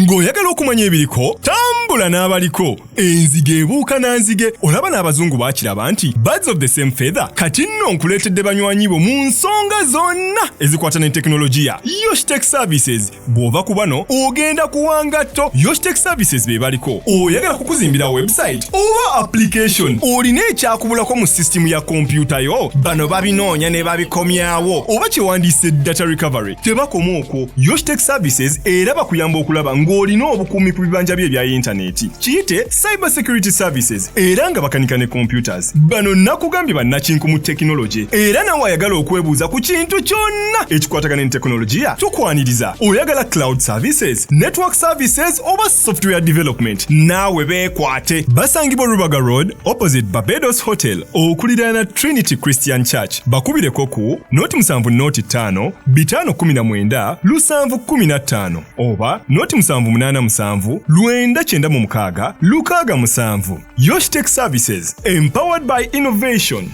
ng'oyagala okumanya ebiriko tambula n'abaliko enzige ebuuka nanzige olaba n'abazungu baakiraba nti birds of the same feather kati nno nkuleetedde banywanyi bo mu nsonga zonna ezikwata ne tekinologiya Yoshtech Services bw'ova ku bano ogenda kuwangatto Yoshtech Services be baliko oyagala kukuzimbira website oba application olina ekyakubulako mu system ya kompyuta yo bano babinoonya ne babikomyawo oba kyewandiise data recovery tebakoma okwo Yoshtech Services era bakuyamba okulaba ng'olina obukuumi ku bibanja bye ebya intaneti kiyite cyber security services era nga bakanika ne computers bano nakugambye bannakinku mu tekinologi era nawe ayagala okwebuuza ku kintu kyonna ekikwatagana ne tekinologiya tukwaniriza oyagala cloud services network services oba software development naawe beekwate basangibwa Rubaga Road opposite Barbados Hotel okuliraana Trinity Christian Church bakubireko ku noti 7 noti 5 519 715 oba noti 787 996 667 Yoshtech Services empowered by innovation.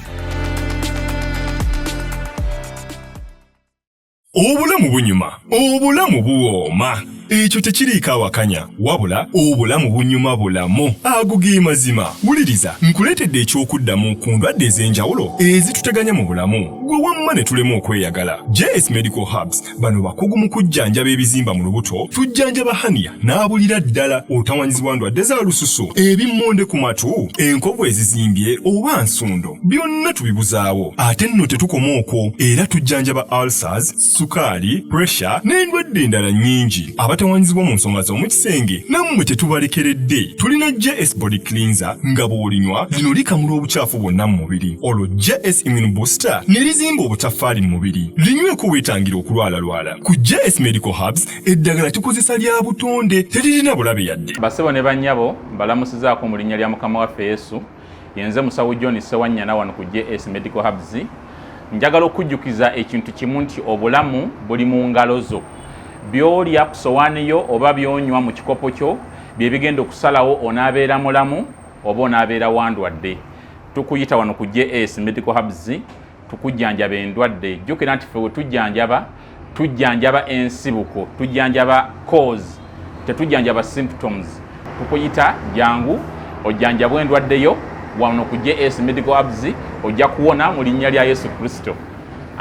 Obulamu bunyuma, obulamu buwooma. Ekyo tekiriiko awakanya wabula obulamu bunyuma bulamu agugi mazima wuliriza nkuleetedde ekyokuddamu ku ndwadde ez'enjawulo ezituteganya mu bulamu gwe wamma ne tulema okweyagala. JS Medical Hubs bano bakugu mu kujjanjaba ebizimba mu lubuto tujjanjaba hania n'abulira ddala otawanyizibwa ndwadde za lususu ebimmonde ku matu enkovu ezizimbye oba nsundo byonna tubibuzaawo ate nno tetukoma okwo era tujjanjaba ulcers sukaali pressure n'endwadde endala nnyingi abatawanyizibwa mu nsonga z'omukisenge nammwe tetubalekeredde tulina JS Body Cleanser nga bw'olinywa lino likamula obucaafu bwonna mu mubiri olwo JS Immune Booster ne lizimba obutafaali mu mubiri linyweko weetangira okulwalalwala ku JS Medical Hubs eddagala tukozesa lya butonde teririna bulabe yadde. Basebo ne bannyabo mbalamusizaako mu linnya lya Mukama waffe Yesu yenze musawo John Sewanyana wano ku JS Medical Hubs njagala okujjukiza ekintu kimu nti obulamu buli mu ngalo zo byolya ku sowaani yo oba byonywa mu kikopo kyo bye bigenda okusalawo onaabeera mulamu oba onaabeera wandwadde. Tukuyita wano ku JS Medical Hubs tukujjanjaba endwadde jjukira nti ffe we tujjanjaba ensibuko tujjanjaba cause tetujjanjaba symptoms. Tukuyita jangu ojjanjabwa endwadde yo wano ku JS Medical Hubs ojja kuwona mu linnya lya Yesu Kristo.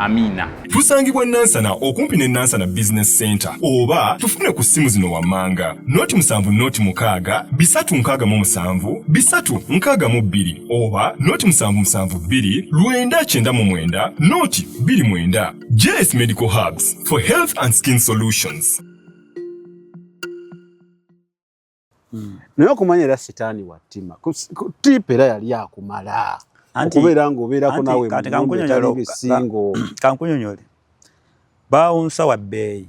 Amina. Tusangibwa Nansana okumpi ne Nansana Business Center oba tufune ku simu zino wammanga noti 7 noti 6 367 362 oba noti 772 999 noti 29. JS Medical Hubs for health and skin solutions. Nayo kumanyira sitaani watima kutipera yali akumala okubeera ng'obeerako nawe mu singo kankunyonyole baawunsa wa bbeeyi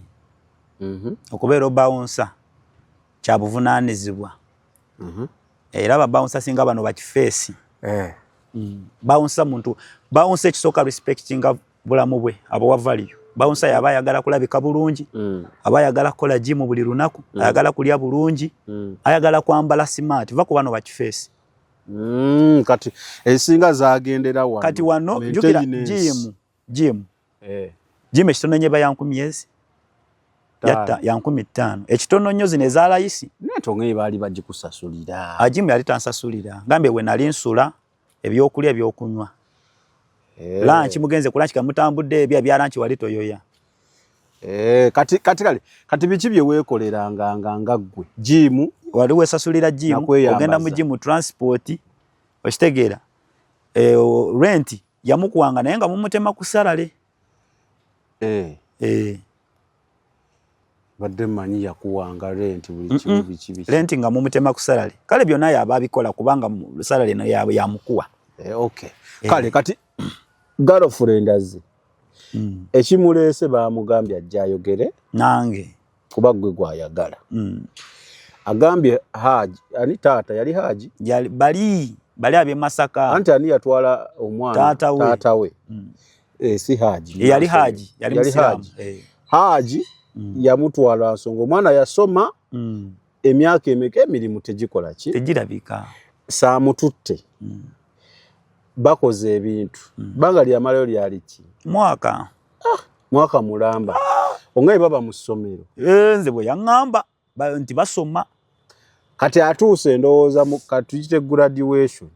okubeera obaawunsa kya buvunaanyizibwa era ababaawunsa singa bano bakifeesi baawunsa muntu baawunsa ekisooka respectinga bulamu bwe abawa value baawunsa yaba ayagala kulabika bulungi aba ayagala kukola jimu buli lunaku ayagala kulya bulungi ayagala kwambala smart va ku bano bakifeesi. Kati esinga zagendera wano kati wano jukira gym ekitono nye bayankumyezi yatta yankumi 5 ekitono nnyo zine za layisi netonge bali bagikusasulira gym yali tansasulira ngambe we nali nsula ebyokulya ebyokunywa lunch mugenze kulunch kamutambudde ebya lunch wali toyoya kati biki bye weekoleranga nga ggwe gym wali wesasulira gym ogenda mu gym transport okitegeera rent yamukuwanga naye nga mumutema ku salale badde manyi yakuwanga rent buli kimu biki rent nga mumutema ku salale kale byonna yaba abikola kubanga salale no yabwe yamukuwa kale kati girlfriend azze ekimuleese baamugambye ajja ayogere nange kuba gwe gwayagala agambye Haji ani taata yali Haji yali bali abye Masaka anti ani yatwala omwana taata we si Haji yali Haji yali Musiramu Haji yamutwala nsonga omwana yasoma emyaka emeka emirimu tegikola ki tegirabika saamututte bakoze ebintu banga lyamalayo lyali ki mwaka mulamba ongaye baba mu ssomero nze bwe yaŋŋamba nti basoma kati atuuse ndowooza katuyite graduation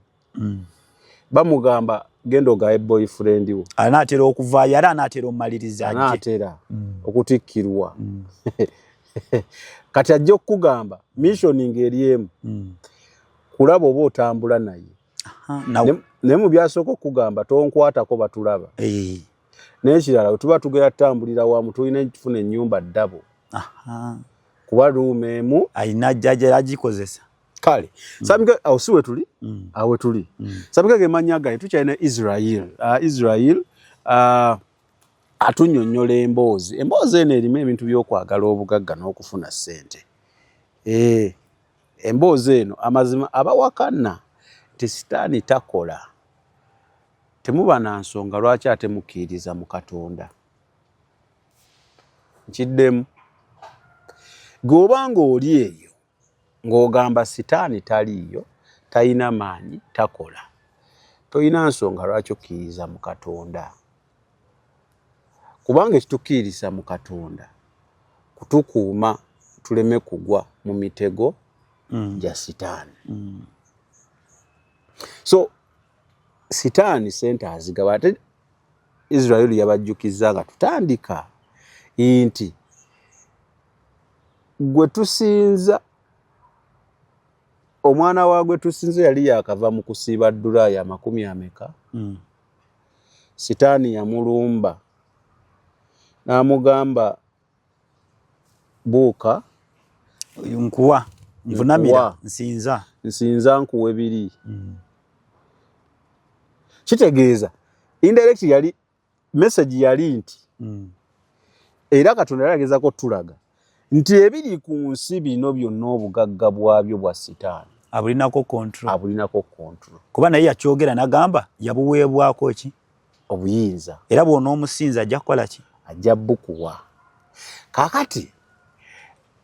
bamugamba genda ogaye boyfriend wo anaatera okuvaayo era anaatera omumaliriza ajje anaatera okutikkirwa kati ajja okukugamba missioning eriemu kulaba oba otambula naye naye mu byasooka okugamba tonkwatako batulaba n'ekirala tuba tugera tutambulira wamu tulina tufuna ennyumba ddabo kuba ruuma emu ayina ajja agikozesa kale sabika awo si we tuli awe tuli sabika ge mannya gaye tukyalina Israel atunnyonnyola emboozi eno erimu ebintu by'okwagala obugagga n'okufuna ssente emboozi eno amazima abawakana nti sitaani takola temuba na nsonga lwaki ate mukkiriza mu Katonda nkiddemu g'obanga oli eyo ng'ogamba sitaani taliiyo talina maanyi takola tolina nsonga lwaki okkiriza mu Katonda kubanga ekitukkiriza mu Katonda kutukuuma tuleme kugwa mu mitego gya sitaani so sitaani sente azigaba ate Israeli yabajjukiza nga tutandika nti gwe tusinza omwana waagwe tusinze yali yakava mu kusiiba ddulaaya 90 sitaani yamulumba n'amugamba buuka nkuwa nvunamira nsinza nkuwe biri kitegeeza indirect yali message yali nti era Katonda yalagezako tulaga nti ebiri ku nsi bino byonna obugagga bwabyo bwa sitaani abulinako control kuba naye yakyogera nagamba yabuweebwako ki obuyinza era bw'ona omusinza ajja kukola ki ajja bukuwa kakati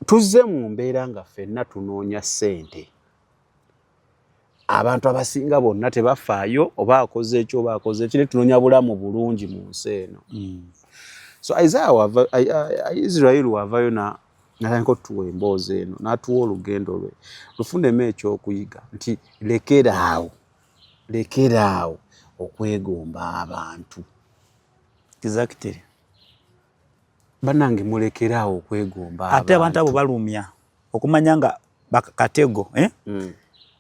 tuzze mu mbeera nga ffenna tunoonya ssente abantu abasinga bonna tebafaayo oba akoze ekyo oba akoze ekyo tunoonya bulamu bulungi mu nsi eno so Israel wavayo nalanko tuwa emboozi eno n'atuwa olugendo lwe lufunemu ekyokuyiga nti lekeraawo okwegomba abantu exactly bannange mulekeraawo okwegomba ate abantu abo balumya okumanya nga bakatego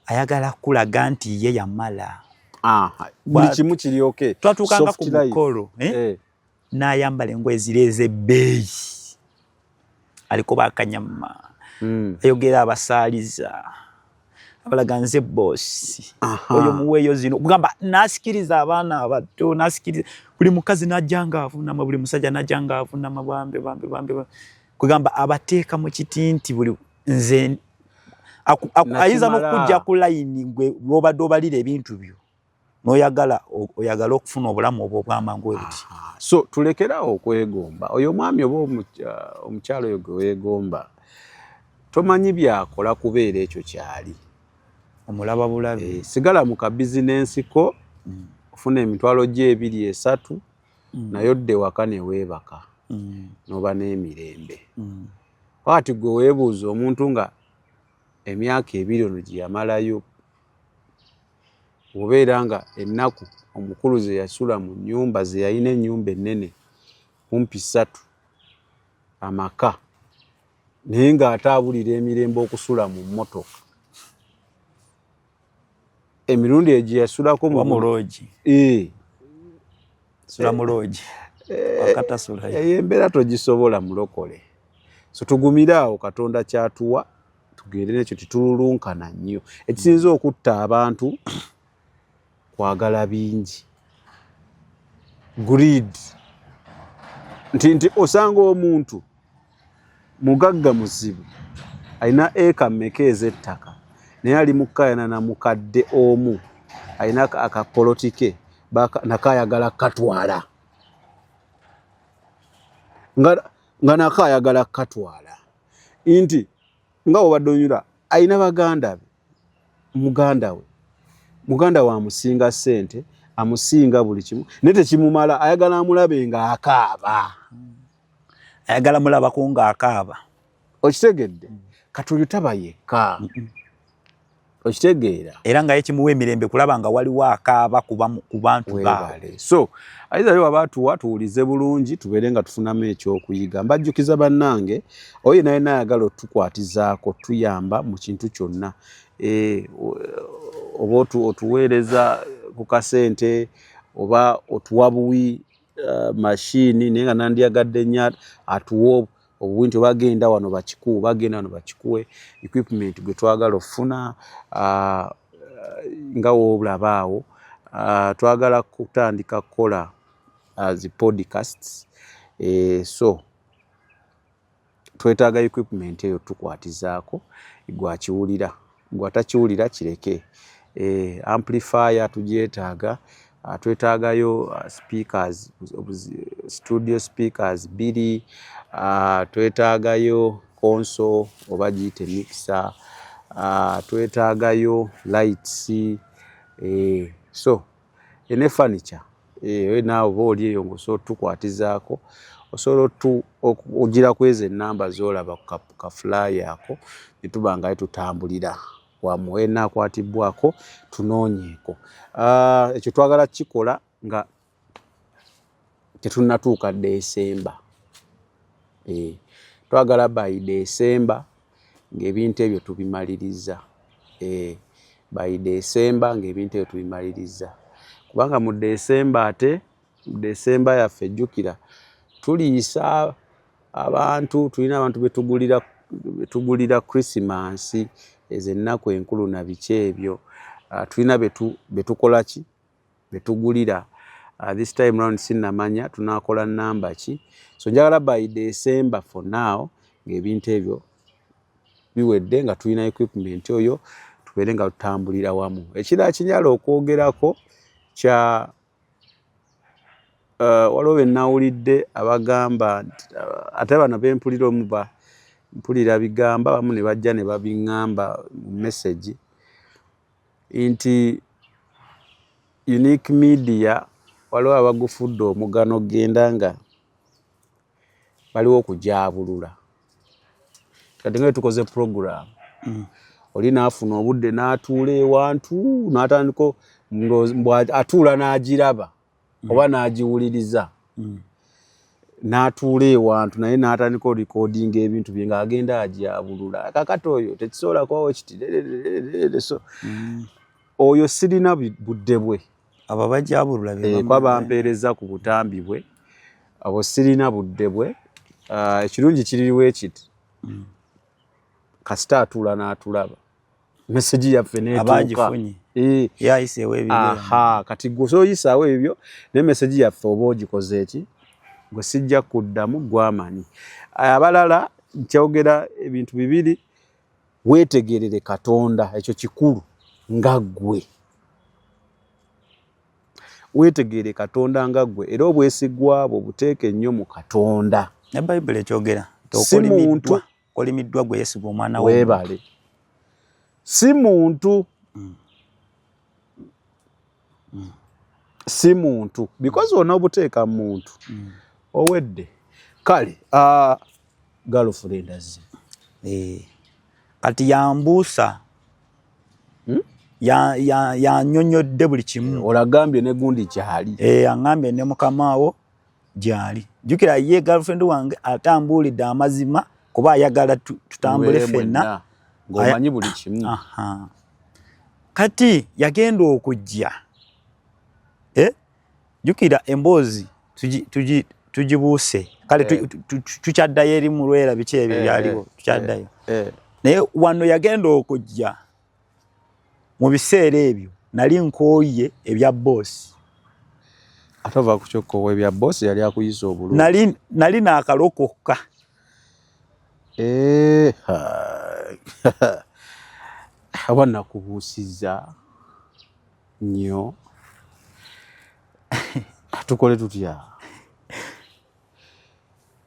ayagala kulaga nti ye yamala buli kimu kiryoke twatuukanga ku mukolo n'ayambala engoye zireze ebbeeyi aliko bakanyama ayogera abasaaliza abalaga nze boosi oyo muweeyo zino kugamba nasikiriza abaana abato nasikiriza buli mukazi najjanga avunama buli musajja najjanga avunama bambe kugamba abateeka mu kiti nti buli nze ayinza n'okujja ku layini gwe bw'obadde obalira ebintu byo n'oyagala okufuna obulamu obwo obw'amangu buti so tulekerawo okwegomba oyo omwami oba omukyalo oyo gwe weegomba tomanyi byakola kubeera ekyo kyali omulaba bulabe sigala mu kabizinensi ko ofuna emitwalo gye 2-3 naye odde waka ne weebaka n'oba n'emirembe wakati gwe weebuuza omuntu nga emyaka 2 ono gye yamalayo obeera nga ennaku omukulu ze yasula mu nnyumba ze yalina ennyumba ennene kumpi 3 amaka naye ng'ate abulira emirembe okusula mu mmotoka emirundi egyo yasulako muloogi sula muloogi wakatasula embeera togisobola mulokole so tugumire awo Katonda kyatuwa tugende nekyo titululunkana nnyo ekisinza okutta abantu kwagala bingi greed nti osanga omuntu mugagga muzibu alina eka mmeka ez'ettaka naye ali mukayana na mukadde omu alina akapolotike nakayagala katwala nga nakayagala katwala nti nga obadde onyula alina baganda be muganda we amusinga ssente amusinga buli kimu naye tekimumala ayagala amulabe nga akaaba ayagala mulabako nga akaaba okitegedde Katuli taba yekka. Okitegeera. Era nga yekimuwa emirembe kulaba nga waliwo akaaba ku bantu baabwe. So aiza yo abantu watuulize bulungi tubeere nga tufunamu ekyokuyiga. Mbajjukiza bannange oyo naye nayagala otukwatizaako tuyamba mu kintu kyonna. Oba otuweereza ku kasente oba otuwa buwi mashini naye nga nandyagadde nnyo atuwa obuwinti bagenda wano bakikuwe bagenda wano bakikuwe equipment gwe twagala ofuna nga woolabaawo twagala kutandika kukola zi podcasts so twetaaga equipment eyo tukwatizaako gwakiwulira gwatakiwulira kireke amplifier tugyetaaga twetaagayo speakers studio speakers 2 twetaagayo console oba giyite mixer twetaagayo lights so ene furniture naawe booli eyo ngaosobola tukwatizaako osobola ogira kweza ennamba z'olaba ku kafulaayi ako ne tuba nga tutambulira wamuwe naakwatibwako tunoonyeeko ekyo twagala kikola nga tetunnatuuka December. Twagala by December ng'ebintu ebyo tubimaliriza. By December ng'ebintu ebyo tubimaliriza. Kubanga mu December ate December yaffe jjukira tuliisa abantu tulina abantu betugulira Christmas ezennaku enkulu na biki ebyo tulina betukola ki betugulira this time round sinnamanya tunakola namba ki so njagala by December for now ng'ebintu ebyo biwedde nga tulina equipment oyo tubeere nga tutambulira wamu. Ekirala kinyala okwogerako kya waliwo be nawulidde abagamba ate bano bempulira omuba mpulira bigamba bamu ne bajja ne babiŋŋamba mu message nti Unique Media waliwo abagufudde omugano genda nga baliwo okujaabulula kati nga tukoze program oli naafuna obudde n'atuula ewantu n'atandika atuula n'agiraba oba n'agiwuliriza n'atuula ewantu naye n'atandika recording ebintu bye ng'agenda ajaabulula kakati oyo tekisobola kubawo kiti so oyo sirina budde bwe abo bajaabulula kuba bampeereza ku butambi bwe abo sirina budde bwe ekirungi kiririwo ekiti kasita atuula n'atulaba message yaffe n'etuuka yayiseewo ebyo kati gwe osoyisaawo ebyo ne message yaffe oba ogikoze eki gwe sijja kuddamu gwamanyi abalala nkyogera ebintu bibiri weetegerere Katonda ekyo kikulu nga ggwe weetegerere Katonda nga ggwe era obwesigwa bwo buteeke ennyo mu Katonda ne Bayibuli ekyogera kolimiddwa gwe Yesu omwana weebale si muntu si muntu because onoobuteeka muntu owedde kale girlfriend azze kati yambuusa yanyonyodde buli kimu olagambye ne gundi gyali aŋŋambye ne mukamaawo gyali jjukira ye girlfriend wange atambuulidde amazima kuba ayagala tutambule ffenna ng'omanyi buli kimu kati yagenda okujja jjukira emboozi tugibuuse kale tukyaddayo eri mu lwera biki ebyo byaliwo tukyaddayo naye wano yagenda okujja mu biseera ebyo nali nkooye ebya boosi atava ku kyokkowa ebya boosi yali akuyisa obulungi nali naakalokoka aba nakubuusiza nnyo tukole tutya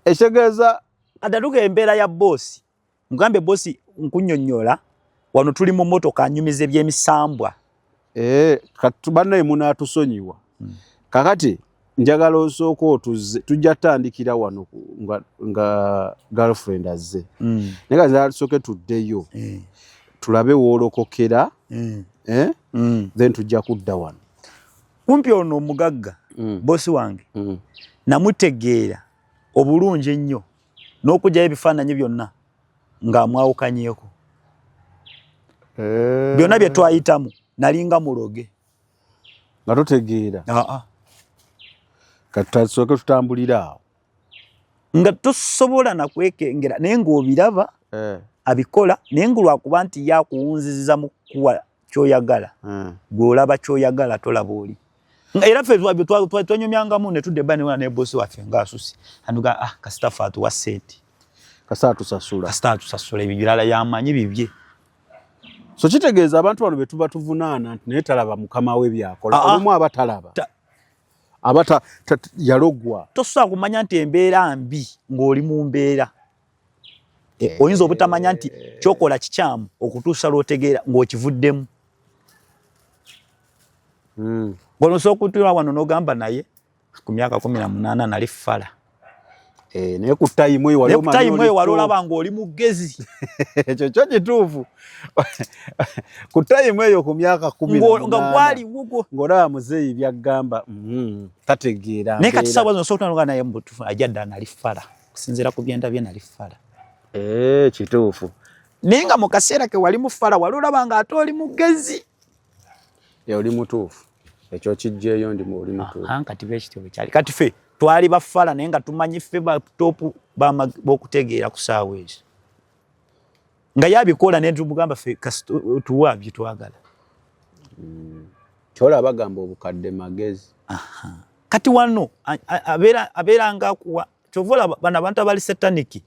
ekitegeeza adatuka embeera ya boosi mugambe boosi nkunnyonnyola wano tuli mu mmotoka anyumiza ebyemisambwa bannaye munaatusonyiwa kakati njagala osooka otuze tujja tandikira wano nga girlfriend azze naye nga tusooke tuddeyo tulabe woolokokera then tujja kudda wano kumpi ono omugagga bosi wange namutegeera obulungi ennyo n'okugyayo ebifaananyi byonna ng'amwawukanyeeko byonna bye twayitamu nalinga muloge nga totegeera kati tusooke tutambulira awo nga tosobola nakwekengera naye ng'obiraba abikola naye lwakuba nti yakuwunziza mu kuwa kyoyagala gw'olaba kyoyagala tolaba oli era ffe twanyumyangamu ne tudde bba ne bosi waffe ng'asusi anduga kasita ffe atuwa sente kasita atusasula ebyo birala yamanyi bibye so kitegeeza abantu bano be tuba tuvunaana nti naye talaba mukama we byakola olumu abatalaba yalogwa tosobola kumanya nti embeera mbi ng'oli mu mbeera oyinza obutamanya nti kyokola kikyamu okutuusa lw'otegeera ng'okivuddemu ng'onosobola okutula wano n'ogamba naye ku myaka 18 nali ffala naye ku tayimu eyo wali olaba ng'oli mugezi ekyo kyo kituufu ku tayimu eyo ku myaka 18 nga gwali wugo ng'olaba muzeeyi byagamba tategeera naye kati saawa zino osobola okutula naye mubutuufu ajja ddala nali ffala kusinziira ku byenda bye nali ffala kituufu naye nga mu kaseera ke wali mu ffala wali olaba ng'ate oli mugezi oli mutuufu ekyo kijjeeyo ndi oli mutuufu kati beekityo bwekyali kati ffe twali baffala naye nga tumanyi ffe batoopu b'okutegeera ku saawa ezo nga yabikola naye tumugamba ffe tuwa bye twagala kyola bagamba obukadde magezi kati wano abeera ng'akuwa kyovola bano abantu abali sataniki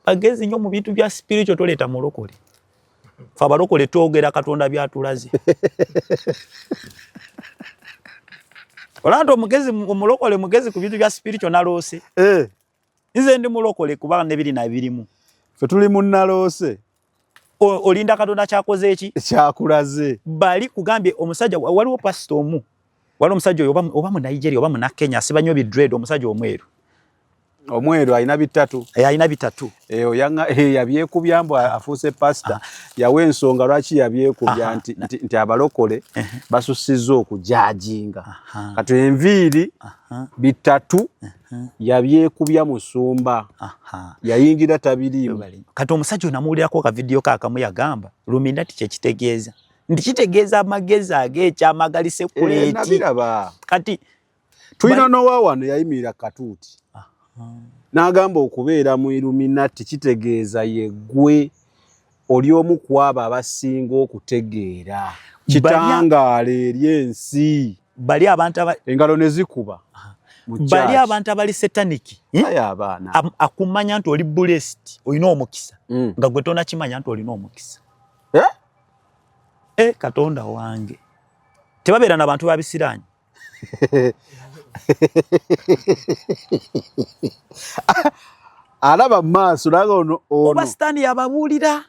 bagezi nnyo mu bintu bya spiritual toleeta mulokole fe abalokole twogera Katonda byatulaze olanda omulokole mugezi ku bintu bya spiritual naloose nze ndi mulokole kuba nebiri na birimu fe tuli mu naloose olinda Katonda kyakoze eki kyakulaze bali kugambye omusajja waliwo pastor omu wali omusajja oyo oba mu Nigeria oba mu Kenya asibanyo bidread omusajja omweru alina bitatu eyo yabyekubya mbu afuuse pastor yawe ensonga lwaki yabyekubya nti abalokole basusiza okujajinga kati enviiri bitatu yabyekubya musumba yayingira tabiriimu kati omusajja onamuwulirako akavidiyo kaakamu yagamba luminda ti kyekitegeeza nti kitegeeza amagezi ag'ekyamagalise kuleeti kati tulina nowawano yayimirira katuuti n'agamba okubeera mu Illuminati kitegeeza yeggwe oli omu ku abo abasinga okutegeera kitangaala eri ensi bali abantu engalo ne zikuba bali abantu abali sataniki abaana akumanya nti oli blessed olina omukisa nga gwe tonakimanya nti olina omukisa Katonda wange tebabeera n'abantu babisiraanyi alaba maaso naga ono oba sitaani yababuulira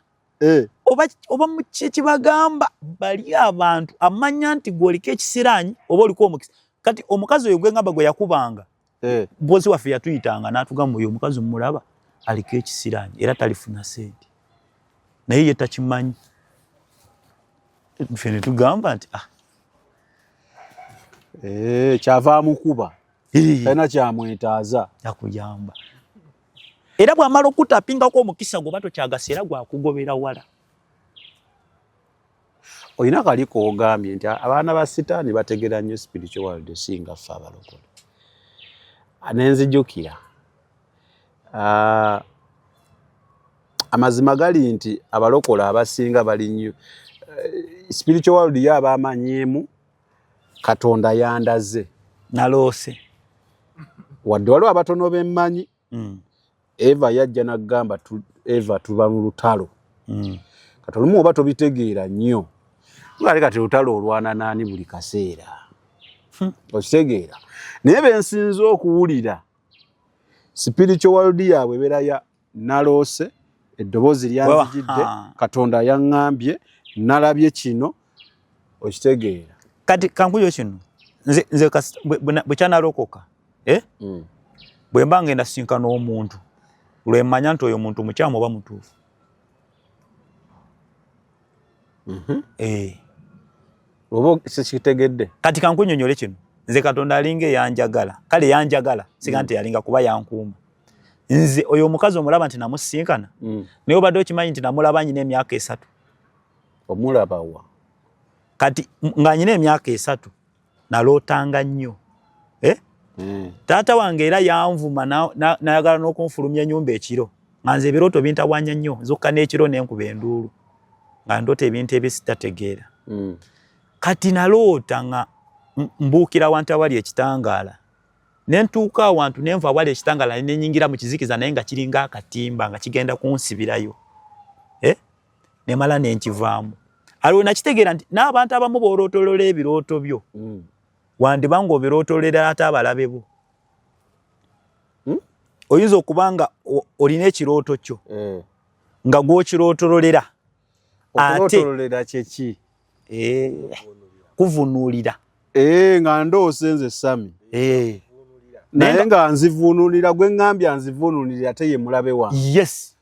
oba kibagamba bali abantu amanya nti gwoliko ekisiraanyi oba oliko omukisa kati omukazi oyo gwe ngamba gwe yakubanga bozi waffe yatuyitanga n'atugamba oyo omukazi mumulaba aliko ekisiraanyi era talifuna sente naye ye takimanyi ffe ne tugamba nti kyavaamu kuba talina kyamwetaaza yakuyamba era bw'amala okutapingako omukisa gwoba tokyagasa era gwakugobera wala olina kali koogambye nti abaana ba sitaani bategera nnyo spiritual world singa ffe abalokole nenzijukira amazima gali nti abalokole abasinga bali nnyo spiritual world yaba amanyeemu Katonda yandaze naloose wadde waliwo abatono bemmanyi Eva yajja n'agamba Eva tuba mu lutalo kati olumu oba tobitegeera nnyo ngaali kati lutalo olwana naani buli kaseera okitegeera naye bensinza okuwulira spiritual world yaabwe ebeera ya naloose eddoboozi lyanzijidde Katonda yaŋŋambye nalabye kino okitegeera kati kankuyo kino nze bwechana lokoka bwe mbanga enda sinkana omuntu lwe manya nti oyo muntu mukyamu oba mutuufu obo sikitegedde kati kankunyonyole kino nze Katonda alinga yanjagala kale yanjagala siga nti yalinga kuba yankuuma nze oyo omukazi omulaba nti namusinkana naye obadde okimanyi nti namulaba nyina emyaka 3 omulaba wa kati nga nyina emyaka 3 nalootanga nnyo taata wange era yanvuma nayagala n'okunfulumya ennyumba ekiro nga nze ebirooto bintabwanya nnyo nzokka n'ekiro n'enkuba enduulu nga ndoota ebintu ebisitategeera kati naloota nga mbuukira wantu awali ekitangaala nentuuka awantu nenva awali ekitangaala nenyingira mu kizikiza naye nga kiringa akatimba nga kigenda kunsibirayo nemala nenkivaamu aliwo nakitegeera nti n'abantu abamu boolootolola ebirooto byo wandiba ng'obirootolera ate abalabe bo oyinza okuba nga olina ekirooto kyo nga gw'okirootololera okurootololera kyeki kuvunuulira nga ndoose nze Sami naye nga nzivunuulira gwe ŋŋambya nzivunuulira ate ye mulabe wange yes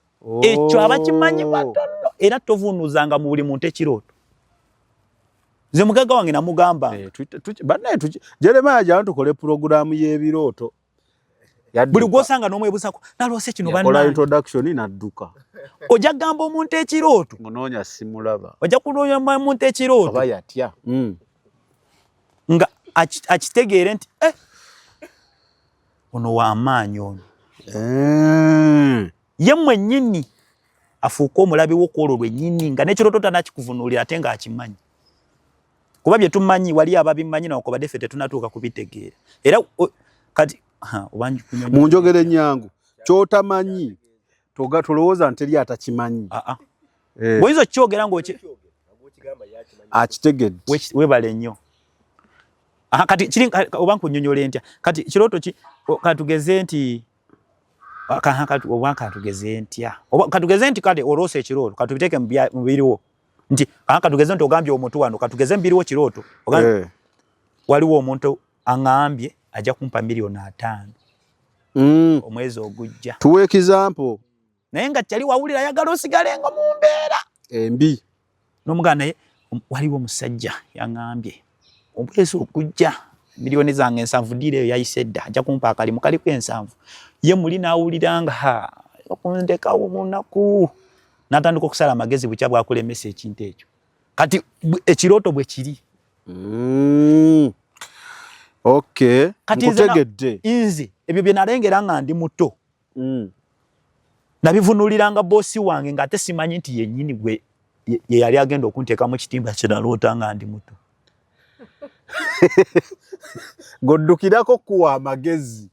ekyo abakimanyi batono era tovunuuzanga mu buli muntu ekirooto nze mugaga wange namugamba bannaye Jeremiah jano tukole puroguramu y'ebirooto buli gwosanga n'omwebusako naloose kino yakola introduction nadduka ojja kugamba omuntu ekirooto ngonoonya simulaba ojja kunoonya omuntu ekirooto oba yatya nga akitegeere nti ono w'amaanyi ono ye mwennyini afuuka omulabi w'okwolwo lwennyini nga n'ekirooto tanakikuvunuulira ate ng'akimanyi kuba bye tumanyi wali ababimanyi nawakubadde ffe tetunatuuka kubitegeera era kati mu njogera ennyangu ky'otamanyi tolowooza nti eri atakimanyi bw'oyinza okukyogera akitegedde weebale nnyo kati kiri oba nkunnyonnyole ntya kati kirooto ki katugeze nti oba katugeze ntya katugeze nti kale oloose ekirooto katubiteeke mu biriwo nti katugeze nti ogambye omuntu wano katugeze mbiriwo kirooto waliwo omuntu aŋambye ajja kumpa $5,000,000 omwezi ogujja tuwe example naye nga kyali wawulira ayagala osigalenga mu mbeera embi n'omugana naye waliwo omusajja yaŋambye omwezi ogujja miliyoni zange 7 dira eyo yayise dda ajja kumpa akalimu kaliko 7 ye muli n'awulira nga okundekawo munaku n'atandika okusala amagezi bukya bwakulemesa ekintu ekyo kati ekirooto bwe kiri okay nkutegedde nze ebyo bye nalengera nga ndi muto nabivunuuliranga boosi wange ng'ate simanyi nti yennyini gwe ye yali agenda okunteeka mu kitimba kye naloota nga ndi muto goddukirako kuwa amagezi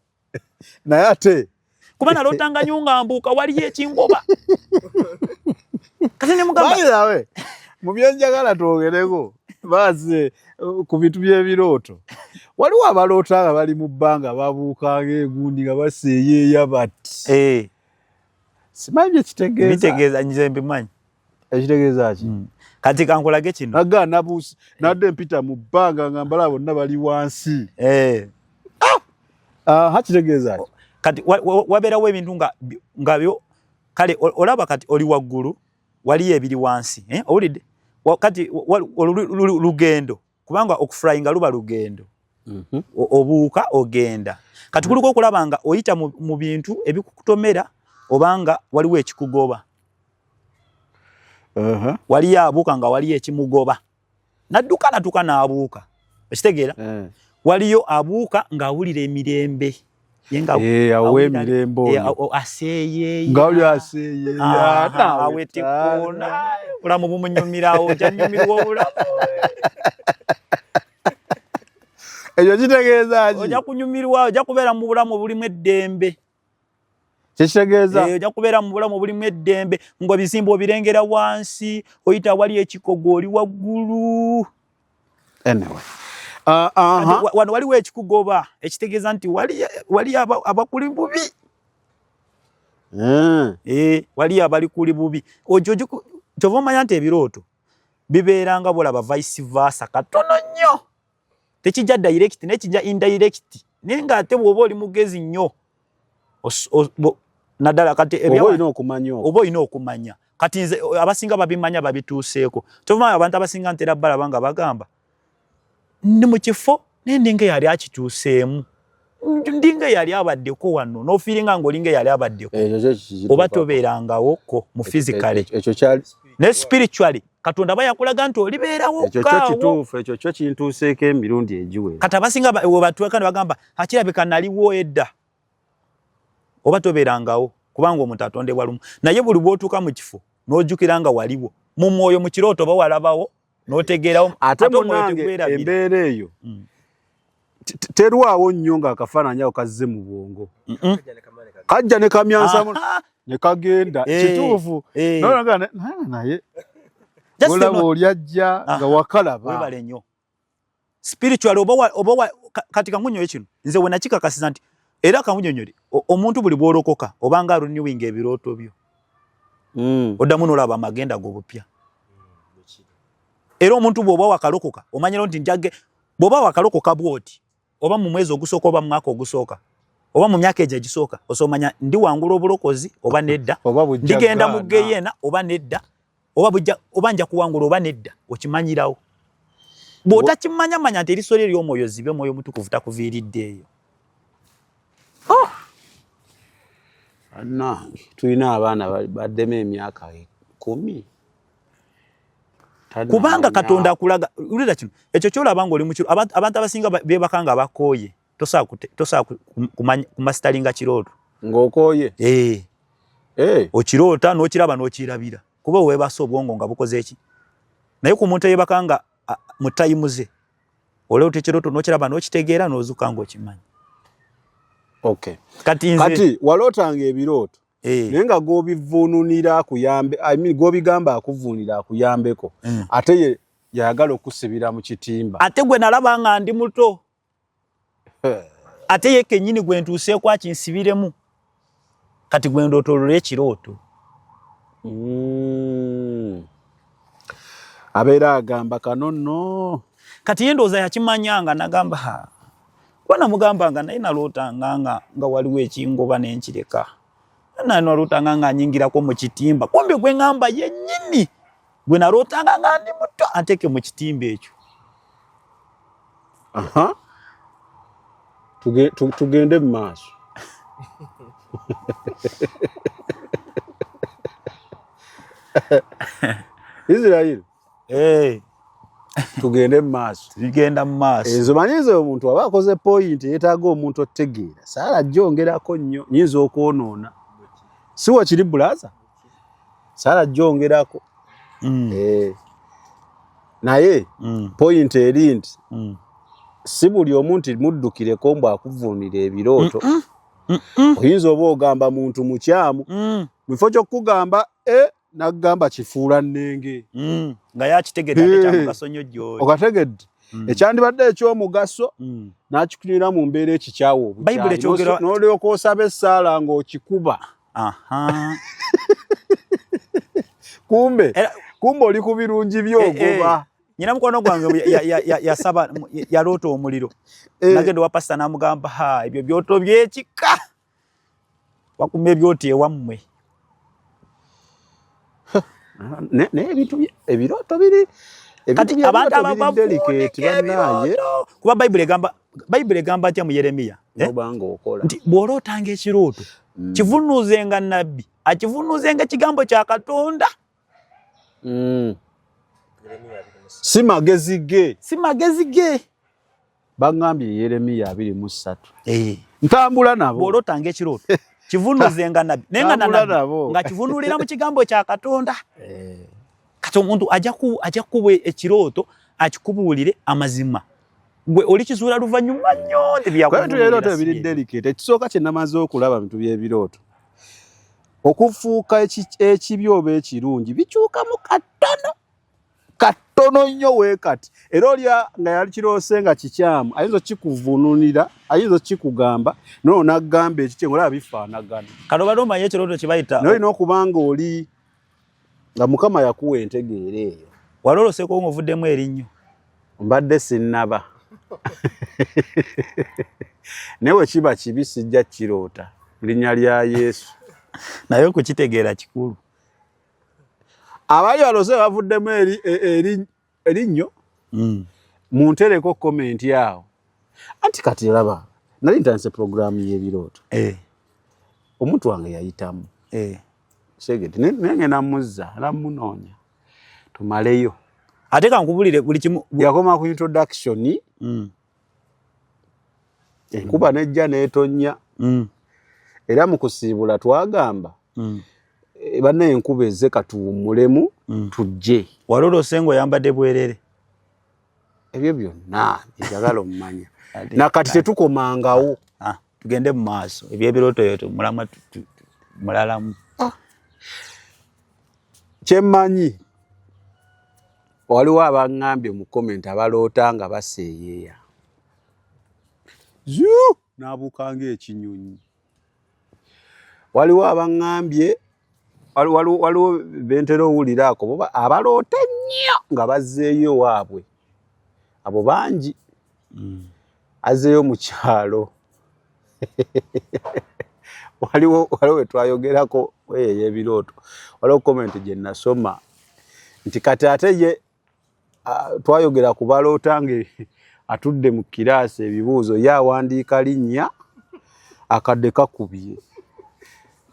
naye ate kuba nalootanga nnyo nga mbuuka waliyo ekingoba kati ne mugamba mu byenjagala twogereko baaze ku bintu by'ebirooto waliwo abaloota nga bali mu bbanga babuukanga egundi nga baseeyeeya bati simanyi byekitegeeza bitegeeza nyize mbimanyi ekitegeeza ki kati kankulage kino naga nabuusi nadde mpita mu bbanga nga mbala bonna bali wansi kitegeeza ki kati wabeerawo ebintu nga byo kale olaba kati oli waggulu waliyo ebiri wansi owulidde kati lugendo kubanga okuflyinga luba lugendo obuuka ogenda kati kuliko okulaba nga oyita mu bintu ebikukutomera obanga waliwo ekikugoba waliyo abuuka nga waliyo ekimugoba nadduka natuka n'abuuka ekitegeera waliyo abuuka ng'awulira emirembe awetekona bulamu bumunyumirawo ojanyumirwa obulamu ekyo kitegeeza ki ojja kunyumirwa ojja kubeera mu bulamu bulimu eddembe kyekitegeeza ojja kubeera mu bulamu bulimu eddembe ng'ebizimba obirengera wansi oyita wali ekikogo oli waggulu anyway wano waliwo ekikugoba ekitegeeza nti wali abakuli bubi wali abali kuli bubi kyova omanya nti ebirooto bibeeranga bolaba vice versa katono nnyo tekijja direct nekijja indirect nenga ate bwoba oli mugezi nnyo naddala kati oba olina okumanya kati nze abasinga babimanya babituuseeko tovuma abantu abasinga ntera bbala banga bagamba ndi mu kifo nendinga yali akituuseemu ndinga yali abaddeko wano n'ofiiringa ng'olinga yali abaddeko oba tobeerangawo ko mu physically ne spiritually Katonda bayakulaga nti olibeerawo kaawo ekyo kyo kintuuseeko emirundi egiwera kati abasinga batuwakana bagamba akirabika naliwo edda oba tobeerangawo kubanga omuntu atondebwa lumu naye buli bw'otuuka mu kifo n'ojjukira nga waliwo mu mwoyo mu kirooto oba walabawo n'otegeerawo ate munange embeera eyo terwawo nnyo ng'akafaananyi ako kazze mu bwongo kajja ne kamyansa ne kagenda kituufu naye olaba oli ajja nga wakalaba webale nnyo spiritual oba kati kamunyonyo kino nze we nakikakasiza nti era kamunyonyole omuntu buli bw'olokoka obanga renewing ebirooto byo oddamu n'olaba amagenda g'obupya era omuntu bw'oba wakalokoka omanyira nti njage bw'oba wakalokoka bw'oti oba mu mwezi ogusooka oba mu mwaka ogusooka oba mu myaka egyo egisooka osomanya ndi wangula obulokozi oba nedda ndigenda mu geyena oba nedda oba nja kuwangula oba nedda okimanyirawo bw'otakimanya nti eriso ery'omwoyo zibe omwoyo mutukuvu takuviiridde eyo annange tulina abaana baddemu emyaka 10 kubanga Katonda akulaga ulira kino ekyo kyolaba nga oli mu kiro abantu abasinga beebaka nga bakooye tosaa kumasitalinga kirooto ng'okooye okiroota n'okiraba n'okirabira kuba weebasa obwongo nga bukoze eki naye ku muntu eyeebaka nga mu tayimu ze oleeta ekirooto n'okiraba n'okitegeera n'ozuuka ng'okimanyi kati walootanga ebirooto naye nga g'obivuunulira akuyambe g'obigamba akuvuunira akuyambeko ate ye yayagala okusibira mu kitimba ate gwe nalaba nga ndi muto ate ye kennyini gwe ntuuseeko akinsibiremu kati gwe ndootolera ekirooto abeera agamba kano nno kati ye ndowooza yakimanyanga nagamba kuba namugambanga naye nalootanga nga waliwo ekingoba n'enkireka nalootanga nga nyingirako mu kitimba kumbe gwe ngamba yennyini gwe nalootanga nga ndi muto anteeke mu kitimba ekyo tugende mu maaso Israel tugende mu maaso tugenda mu maaso ezo manyizo omuntu aba akoze point yeetaaga omuntu otegeera saala jongerako nnyo nyinza okwonoona si wakiri bulaza saala jongerako naye point eri nti si buli omuntu muddukireko mbu akuvuunira ebirooto oyinza oba ogamba muntu mukyamu mufo ky'okugamba nagamba kifuula nnenge nga yakitegeera ekyamugaso nnyo gy'oli okategedde ekyandibadde eky'omugaso n'akikulira mu mbeera ekikyawa obukyayi n'olyoka osaba essaala ng'okikuba kumbe oli ku birungi by'ogoba nyina mukwano gwange yasaba yaloota omuliro nagenda wa pasita n'amugamba ebyo byoto byekika wakuma ebyoto ewammwe ebirooto biri kati abantu ababavuunika kuba bayibuli egamba atya mu Yeremiya nti bw'olootanga ekirooto kivunuuzenga nabbi akivunuuzenga ekigambo kya Katonda si magezi ge bagambye Yeremiya 23 ntambula nabo bw'olootanga ekirooto kivunuuzenga nabbi naye nga nabbi nga kivunuulira mu kigambo kya Katonda kati omuntu ajja kuba ekirooto akikubuulire amazima gwe oli kizuula luvannyuma nnyo ebirooto ebiri delicate ekisooka kye namaze okulaba bintu by'ebirooto okufuuka ekibi oba ekirungi bikyukamu katono nnyo weekati era olya nga yali kiroose nga kikyamu ayinza okikuvuunulira ayinza okikugamba nono naggamba ekikye ng'olaba bifaanagana kano bali omanyi ekirooto kye bayita nolina okubanga oli nga Mukama yakuwa entegeera eyo waloloseko ng'ovuddemu erinnyo mbadde sinnaba Newe kiba kibi sijja kirota linnya lya Yesu naye okukitegeera kikulu. Abali balose bavuddemu erinnyo muntereko komenti awo anti kati laba nali ntandise programu y'ebirooto omuntu wange yayitamu segedi nenge namuzza namunoonya tumaleyo ate kankubulire buli kimu yakoma ku introduction enkuba nejja neetonya era mu kusiibula twagamba banne enkuba ezze katuwummulemu tujje walolo sengo yambadde bwerere ebyo byonna njagala omumanya nakati tetukomangawo tugende mu maaso ebyebirooto yetu mulalamu kyemmanyi waliwo abaŋŋambye mu komenti abaloota nga baseeyeeya n'abuukanga ekinyonyi waliwo abaŋŋambye waliwo bentera owulira ako boba abaloota nnyo nga bazzeeyo waabwe abo bangi azzeeyo mu kyalo waliwo wetwayogerako eyo ebirooto waliwo komenti gye nasoma nti kati ate ye twayogera ku baloota nga atudde mu kiraasi ebibuuzo ye awandiika linnya akadde kakubye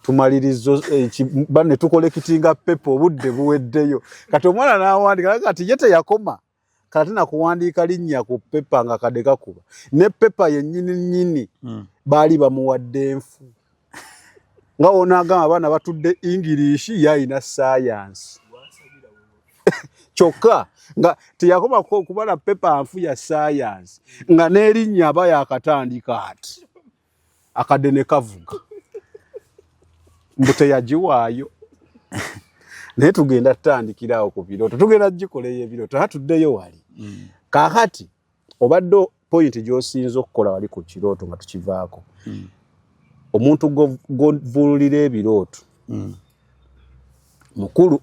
tumalirizo banne tukolekitinga pepa obudde buweddeyo kati omwana n'awandiika kati ye teyakoma kati nakuwandiika linnya ku pepa nga kadde kakuba ne pepa yennyini nnyini baali bamuwadde enfu nga onaagamba abaana batudde ingiriishi yayina saayansi kyokka nga teyakoma kuba na pepa nfu ya saayansi nga n'erinnya aba yakatandika ati akadde ne kavuga mbu teyagiwaayo naye tugenda tutandikirawo ku birooto tugenda gikoleyo ebirooto hatuddeyo wali kaakati obadde pointi gy'osinza okukola wali ku kirooto nga tukivaako omuntu govululira ebirooto mukulu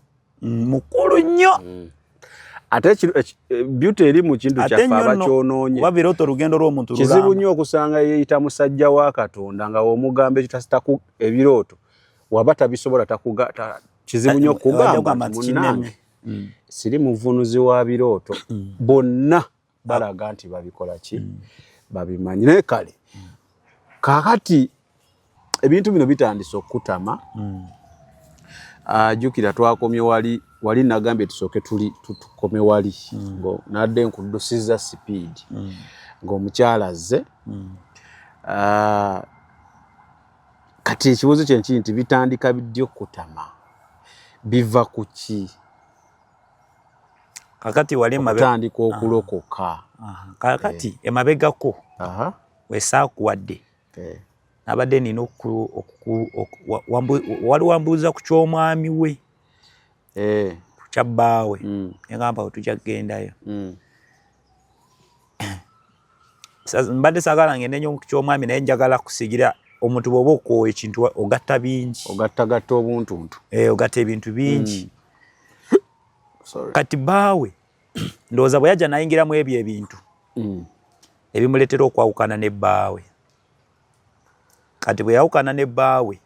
nnyo ate beauty eri mu kintu kyaffe abakyonoonye oba birooto olugendo lw'omuntu lulamba kizibu nnyo okusanga yeeyita musajja wa Katonda nga w'omugamba ekyo tasitaku ebirooto waba tabisobola kizibu nnyo okugamba munnange siri muvunuzi wa birooto bonna balaga nti babikola ki babimanyi naye kale kaakati ebintu bino bitandise okutama jjukira twakomye wali nagambye tusooke tukome wali nadde nkuddusiza sipiidi ng'omukyala azze kati ekibuuzo kyenkiri nti bitandika biddy okutama biva ku ki kakati wali okutandika okulokoka kakati emabegako wesaakuwadde nabadde nina wali wambuuza ku ky'omwami we ku kyabbaawe negamba wetujja kugendayo mbadde saagala ngende nnyo ku ky'omwami naye njagala kusigira omuntu bw'oba okoowa ekintu ogatta bingi ogattagatta obuntuntu ogatta ebintu bingi kati bbaawe ndowooza bwe yajja nayingiramu ebyo ebintu ebimuleetera okwawukana ne bbaawe kati bwe yawukana ne bbaawe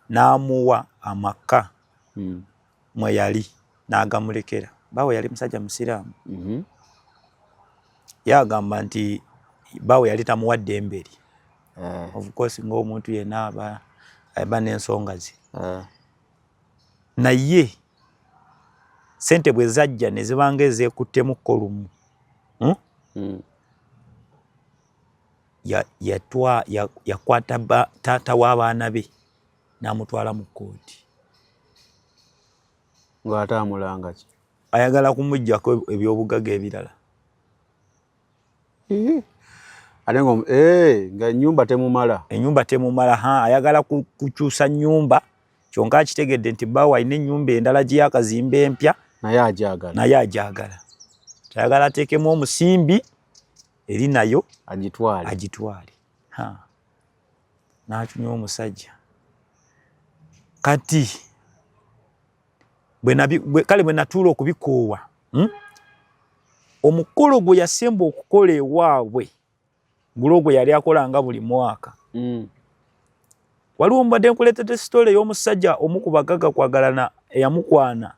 n'amuwa amaka mwe yali n'agamulekera bbaawe yali musajja musiraamu yagamba nti bbaawe yali tamuwadde emberi of course ng'omuntu yenna aba n'ensonga ze naye sente bwe zajja ne zibanga ezeekuttemukko lumu yakwata taata w'abaana be n'amutwala mu kkooti ng'ataamulanga ki ayagala kumuggyako ebyobugaga ebirala ate nga ennyumba temumala ayagala kukyusa nnyumba kyonka akitegedde nti bbaawe alina ennyumba endala gye yakazimba empya naye agyagala tayagala ateekemu omusimbi eri nayo agitwale n'akyunya omusajja kati kale bwe natuula okubikoowa omukolo gwe yasemba okukola ewaabwe gulogo yali akolanga buli mwaka. Waliwo mbadde nkuleetedde story y'omusajja omu ku bagagga kwagalana eyamukwana.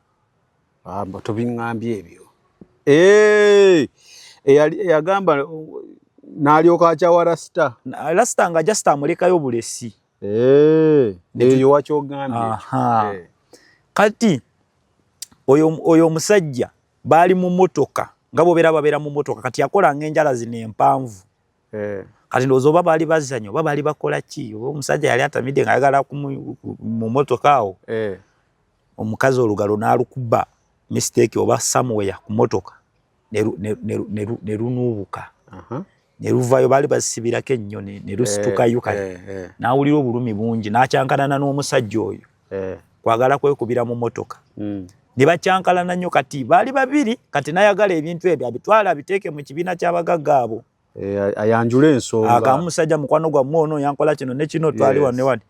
Mbo tobiŋŋambye ebyo. Eyagamba n'alyoka akyawa Rasita. Rasita nga just amulekayo bulesi. Eyo wakyogambye. Kati oyo omusajja baali mu mmotoka nga babeera mu mmotoka kati yakolanga enjala zino empanvu. Kati ndowooza oba baali bazanyo oba baali bakola ki oba omusajja yali atamidde ng'ayagala mu mmotoka awo. Omukazi olugalo n'alukuba mistake oba somewhere ku mmotoka ne lunuubuka. Ne luvayo baali basibirako ennyo ne lusitukayo kati n'awulira obulumi bungi n'akyankalana n'omusajja oyo kwagala kwekubira mu mmotoka. Ne bakyankalana nnyo kati baali babiri kati n'ayagala ebintu ebyo abitwala abiteeke mu kibiina ky'abagagga abo. Ayanjula ensonga. Akamu musajja mukwano gwammwe ono yankola kino ne kino twali wano ne wano.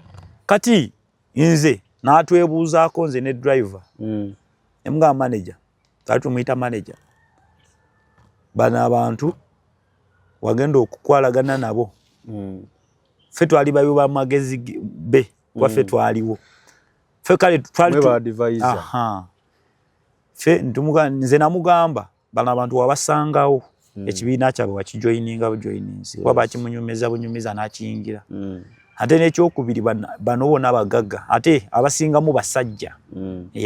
Kati nze n'atwebuuzaako nze ne driver. Emugamba manager. Twali tumuyita manager. Bano abantu wagenda okukwalagana nabo. Ffe twali bayo b'amagezi be waffe twaliwo. Ffe kale twali Ffe nze namugamba bano abantu wabasangawo. Ekibiina kyabwe wakijoyininga bujoyininzi kuba bakimunyumiza bunyumiza n'akiyingira. Ate n'ekyokubiri bano bonna abagagga ate abasingamu basajja.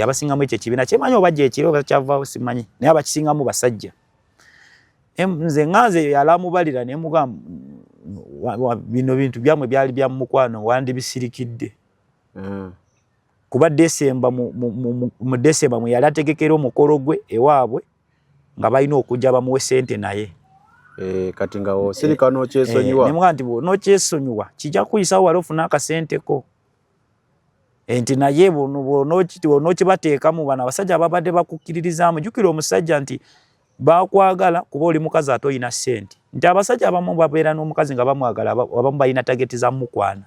Abasingamu ekyo ekibiina kyemanyi oba gyekiri oba kyavaawo simanyi naye abakisingamu basajja. Nze nganze yalamubalira ne mugamba bino bintu byamwe byali bya mukwano wandibisirikidde. Kuba Desemba mu Desemba mwe yali ategekera omukolo gwe ewaabwe nga balina okujja bamuwe sente naye. Kati nga osirika n'okyesonyiwa. Ne mugamba nti n'okyesonyiwa kijja kuyisawo wali ofuna akasenteko. Enti naye n'okibateekamu bano abasajja ababadde bakukkiririzaamu. Jjukira omusajja nti bakwagala kuba oli mukazi ate oyina ssente. Nti abasajja abamu babeera n'omukazi nga bamwagala abamu balina tageti za mukwana.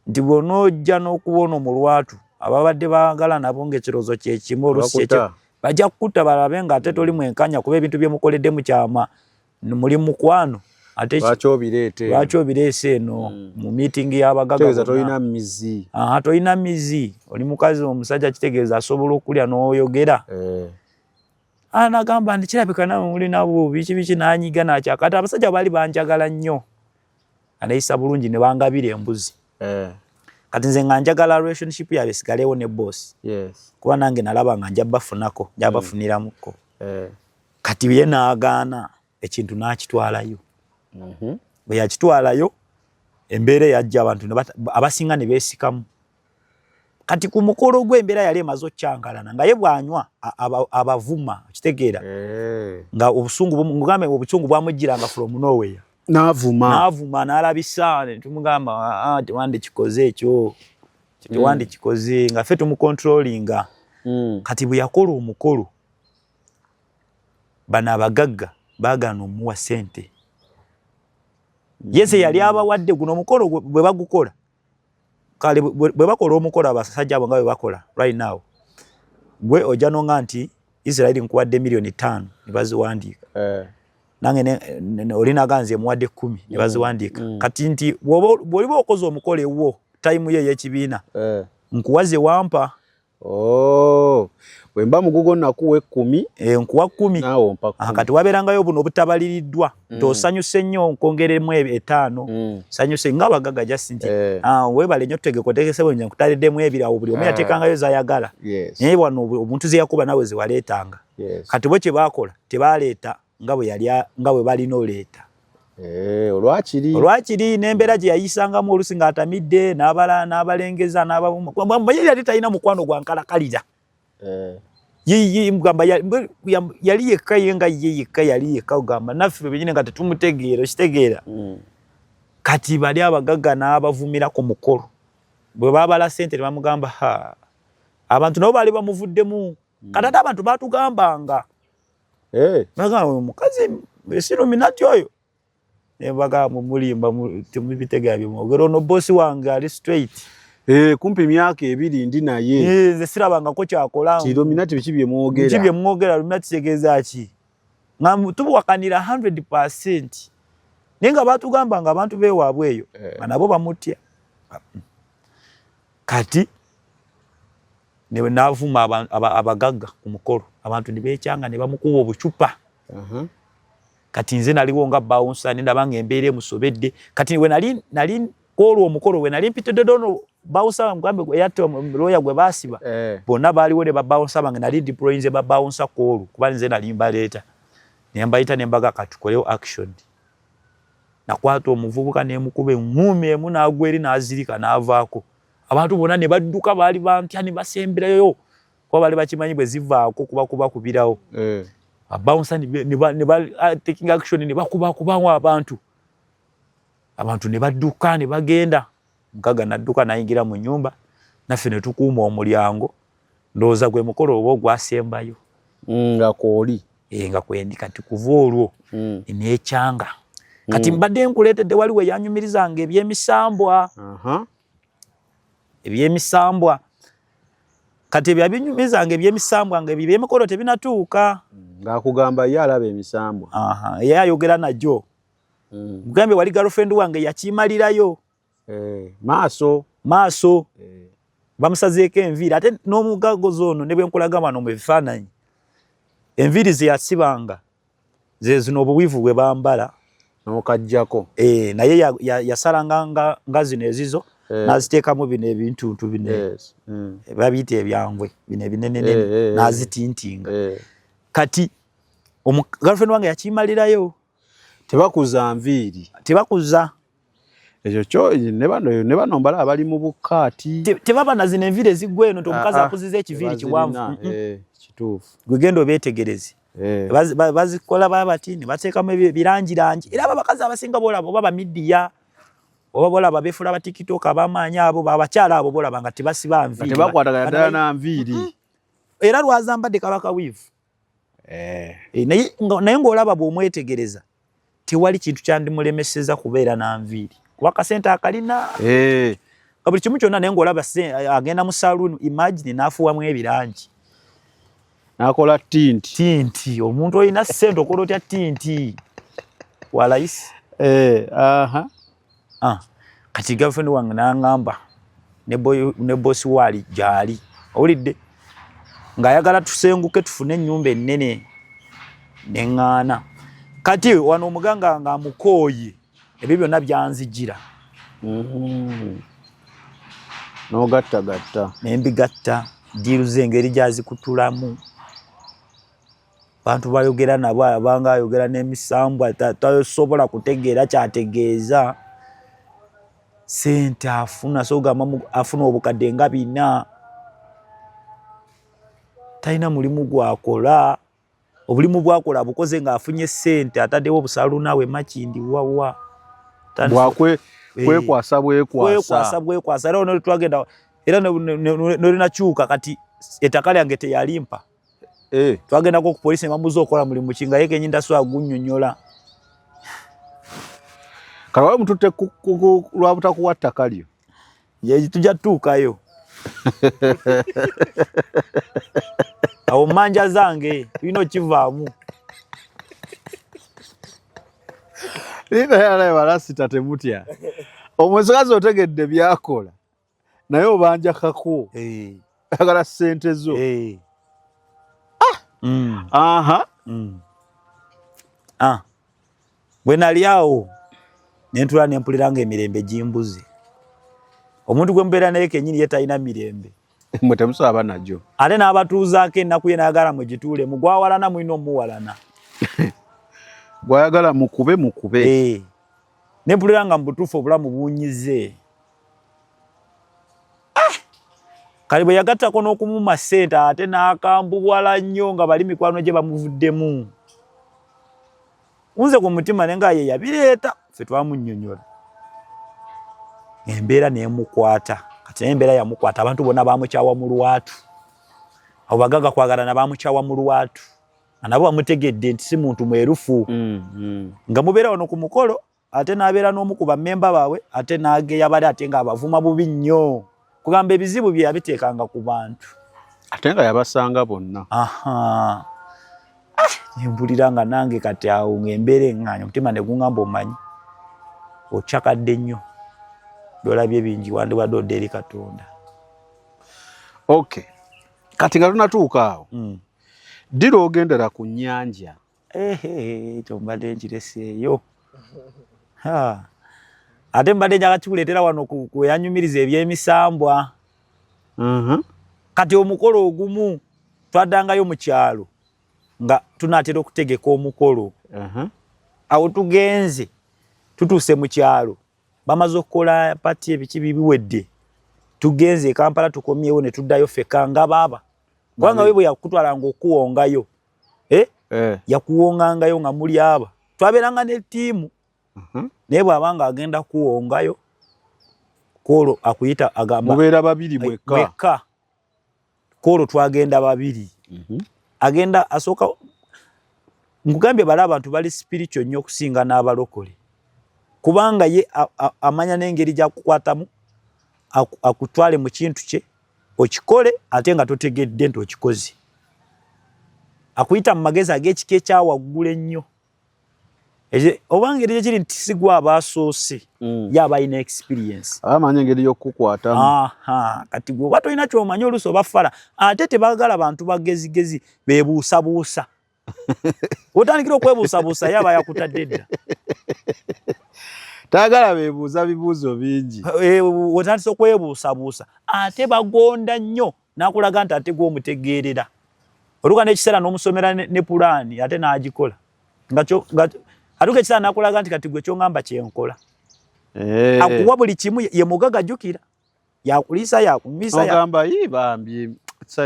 Nti bw'onoojja n'okubona mu lwatu ababadde baagala nabo ng'ekirowoozo kye kimu oluusi ekyo bajja kukutta balabe nga ate toli mwenkanya kuba ebintu bye mukoledde mu kyama muli mukwano. Ate lwaki obireese eno mu meeting y'abagagga. Kitegeeza tolina mizi. Tolina mizi. Oli mukazi omusajja kitegeeza asobola okulya n'oyogera. N'agamba nti kirabika nawe mulina bubi biki n'anyiga n'akyaka. Ate abasajja baali banjagala nnyo. Anayisa bulungi ne bangabira embuzi. Kati nze nga njagala relationship yabe esigalewo ne boss. Kuba nange nalaba nga nja bafunako nja bafuniramuko. Kati bye naagaana ekintu n'akitwalayo. Bwe yakitwalayo embeera yajja abantu abasinga ne beesikamu. Kati ku mukolo gwe embeera yali emaze okyankalana nga ye bwanywa abavuma kitegeera nga obusungu bwamujjiranga from nowhere. N'avuma n'alabisa tumugamba tewandi kikoze ekyo tewandi kikoze nga ffe tumukontrolinga. Kati bwe yakola omukolo bano abagagga baagaana omuwa ssente. Yese yali abawadde guno omukolo bwe bagukola kale bwe bakola omukolo abasajja abo nga bwe bakola right now gwe ojja nonga nti Israeli nkuwadde million 5 ne baziwandiika. Nange olina ganze muwadde 10 ne baziwandiika. Kati nti bw'oliba okoze omukolo ewo time ye y'ekibiina nkuwaze wampa. Wemba mugugo nakuwe 10 nkuwa 10 nawo mpa 10. Kati wabeerangayo buno obutabaliridwa tosanyuse nnyo nkongeremu 5 sanyuse nga abagagga just nti webale nnyo tutegekotekese bwe nkutaliddemu ebirawo buli omu yateekangayo zayagala naye wano omuntu ze yakuba nawe ze waleetanga. Kati bwe kye baakola tebaleeta nga bwe balina oleeta. Olwakiri n'embeera gye yayisangamu oluusi ng'atamidde n'abalengeza n'abavuma yali talina mukwano gwankalakalira. Mugamba yali yekka ye nga ye yekka yali yekka ogamba naffe benyine nga tetumutegeera okitegeera. Kati bali abagagga n'abavumira ku mukolo bwe baabala ssente ne bamugamba abantu nabo baali bamuvuddemu. Kati ate abantu baatugambanga bagamba omukazi esiruminati oyo nebaga mumulimba temubitegeera byomwogera ono bosi wange ali straight. Kumpi myaka 2 ndi naye. Nze sirabangako kyakola. Illuminati biki bye mwogera? Biki bye mwogera Illuminati kitegeeza ki? nga tubuwakanira 100%. Nenga batugamba nga abantu bewaabwe eyo nabo bamutya. Kati newe navuma abagagga ku mukolo abantu nibekyanga ne bamukuba obucupa. Kati nze naliwo nga bouncer ndabanga embeere musobedde. Kati we nali kolo omukolo we nali mpitedde dono bouncer ngambe yato lawyer gwe basiba. Bonna baaliwo ne ba bouncer bange nali deployinze ba bouncer kolo kuba nze nali mbaleta. Nembayita nembaga katukolewo action. Nakwata omuvubuka nemukube ngumi emu nagweri nazirika navaako. Abantu bonna ne badduka baali bantya ne basemberayo kuba baali bakimanyi bwe zivaako kuba kubirawo. Bouncer ne taking action ne bakuba abantu. Abantu ne badduka ne bagenda. Mukaga nadduka nayingira mu nyumba naffe ne tukuuma omulyango ndowooza gwe mukolo oba ogwasembayo. Nga kooli. Nga kwendi kati kuva olwo nekyanga. Kati mbadde nkuleetedde waliwo yanyumirizanga ebyemisambwa. Ebyemisambwa. Kati ebyabinyumirizanga ebyemisambwa nga ebyemikolo tebinatuuka. Ng'akugamba ye alaba emisambwa. Ye ayogera najjo. Mugambe wali girlfriend wange yakimalirayo. Maaso. Bamusazeeko enviiri ate n'omugagozi ono ne bwe nkulaga wano mu bifaananyi. Enviiri ze yasibanga ze zino obuwivu bwe bambala n'okajjako. Naye yasalanga nga zino ezizo n'aziteekamu bino ebintuntu bino babiyita ebyangwe bino ebinenenene n'azitintinga. Kati girlfriend wange yakimalirayo. Tebakuza nviiri. Tebakuza. Ekyo kyo ne bano mbala abali mu bukaati. Tebaba na zino enviiri eziggwa eno omukazi akuziza ekiviiri kiwanvu. Kituufu. Gwegenda obeetegereze. Bazikola babati ne bateekamu ebirangirangi. Era abakazi abasinga bolaba oba bamidiya oba bolaba beefula ba TikTok abamaanyi abo abakyala abo bolaba nga tebasiba nviiri. Tebakwatagana ddala na nviiri. Era lwazambadde kabaka wivu. Naye ng'olaba bw'omwetegereza tewali kintu kyandimulemeseza kubeera na nviiri. Kuba akasente akalina. Buli kimu kyonna naye ng'olaba agenda mu saloon imagine n'afuwamu ebirangi. Nakola tinti. Omuntu olina ssente okola otya tinti. Walayisi. Kati girlfriend wange n'aŋŋamba ne bosi waali gyali. Owulidde? Ng'ayagala tusenguke tufune ennyumba ennene neŋŋaana. Kati wano omuganga nga amukooye ebyo byonna byanzigira. N'ogattagatta. Nembigatta diiru z'engeri gyazikutulamu. Bantu bayogera nabo abanga ayogera n'emisambwa tasobola kutegeera kyategeeza. Sente afuna sogamba afuna obukadde nga 4. Talina mulimu gwakola. Obulimu bwakola bukoze ng'afunye sente ataddewo obusaluuna we makindi wawa. Kwekwasa. Era ono twagenda era n'olinakyuka kati ettaka lyange teyalimpa. Twagendako ku poliisi ne bamubuuza okola mulimu ki nga ye kenyini tasobola gunnyonnyola. Kale wali mututte lwa butakuwa ttaka lyo. Tujja tutuukayo. Awo manja zange tulina okivaamu. Nina yalaye balasita temutya. Omukazi otegedde byakola naye obanja kako. Agala ssente zo. Bwe nali awo ne ntula ne mpulira ng'emirembe gimbuze. Omuntu gwe mbeera naye kennyini ye talina mirembe. Mwe temusaba najjo. Ate n'abatuuzaako ennaku ye n'ayagala mwegituule mugwawalana mulina omuwalana. Gwayagala mukube. Ne mpulira nga mu butuufu obulamu buunyize. Kale bwe yagattako n'okumuma ssente ate n'akambubwala nnyo nga bali mikwano gye bamuvuddemu. Nze ku mutima ne nga ye yabireeta ffe twamunnyonnyola. Embeera n'emukwata. Kati embeera yamukwata abantu bonna bamukyawa mu lwatu. Abo bagagga kwagalana bamukyawa mu lwatu. Nabo bamutegedde nti si muntu mwerufu. Nga mubeera wano ku mukolo ate n'abeera n'omu ku bammemba baabwe ate n'ageya bali ate nga abavuma bubi nnyo. Kugamba ebizibu bye yabiteekanga ku bantu. Ate nga yabasanga bonna. Nyembulira nga nange kati awo ngembere nganya mutima ne gungamba omanyi ochakadde nnyo dolabye bingi wandi wadde eri Katonda. Okay, kati nga tunatuuka awo dira ogendera ku nnyanja ekyo mbadde nkireseeyo ate mbadde njaga kikuleetera wano kweyanyumiriza ebyemisambwa. Kati omukolo ogumu twaddangayo mu kyalo nga tunaatera okutegeka omukolo. Awo tugenze tutuuse mu kyalo bamaze okukola pati ebiki biwedde tugenze e Kampala tukomyewo ne tuddayo feka nga baba kubanga we bwe yakutwalanga okuwongayo yakuwongangayo nga muli aba twabeeranga ne ttiimu naye bw'abanga agenda kuwongayo kolo akuyita agamba mubeera babiri mwekka kolo twagenda babiri agenda asooka nkugambye bali abantu bali spiritual nnyo okusinga n'abalokole kubanga ye amanya n'engeri gyakukwatamu akutwale mu kintu kye okikole ate nga totegedde nti okikoze akuyita mu magezi ag'ekika ekyawaggula ennyo oba ngeri gyekiri nti sigwa abaasoose ye aba alina experience amanya engeri y'okukukwatamu. Kati gwe oba tolina ky'omanyi oluusi oba fala ate tebaagala bantu bagezigezi beebuusabuusa otandikira okwebuusabuusa ye aba yakutadde dda taagala beebuuza bibuuzo bingi otandise okwebuusabuusa ate bagonda nnyo n'akulaga nti ate gw'omutegeerera oluka n'ekiseera n'omusomera ne pulaani ate n'agikola atuka ekiseera n'akulaga nti kati gwe ky'ongamba kyenkola akuwa buli kimu ye mugagajjukira yakuliisa yakumisa ogamba bambi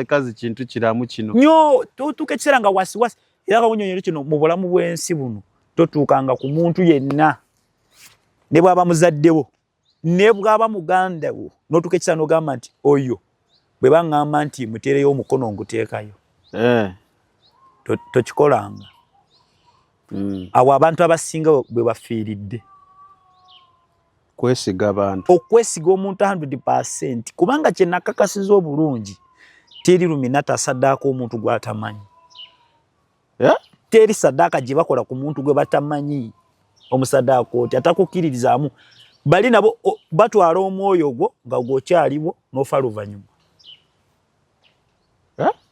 kazi kintu kiramu kino nnyo totuuka ekiseera nga wasiwasi era kakunyonyero kino mu bulamu bw'ensi buno totuukanga ku muntu yenna ne bw'aba muzaddewo ne bw'aba muganda wo n'otuuka ekiseera n'ogamba nti oyo bwe baŋŋamba nti muteereyo omukono nguteekayo tokikolanga. Awo abantu abasinga bwe bafiiridde kwesiga abantu okwesiga omuntu 100% kubanga kye nakakasiza obulungi teri luminata saddaaka omuntu gw'atamanyi teri saddaaka gye bakola ku muntu gwe batamanyi omusaddaaka oti atakukkiririzaamu bali nabo batwala omwoyo gwo nga gwokyaliwo n'ofa luvannyuma.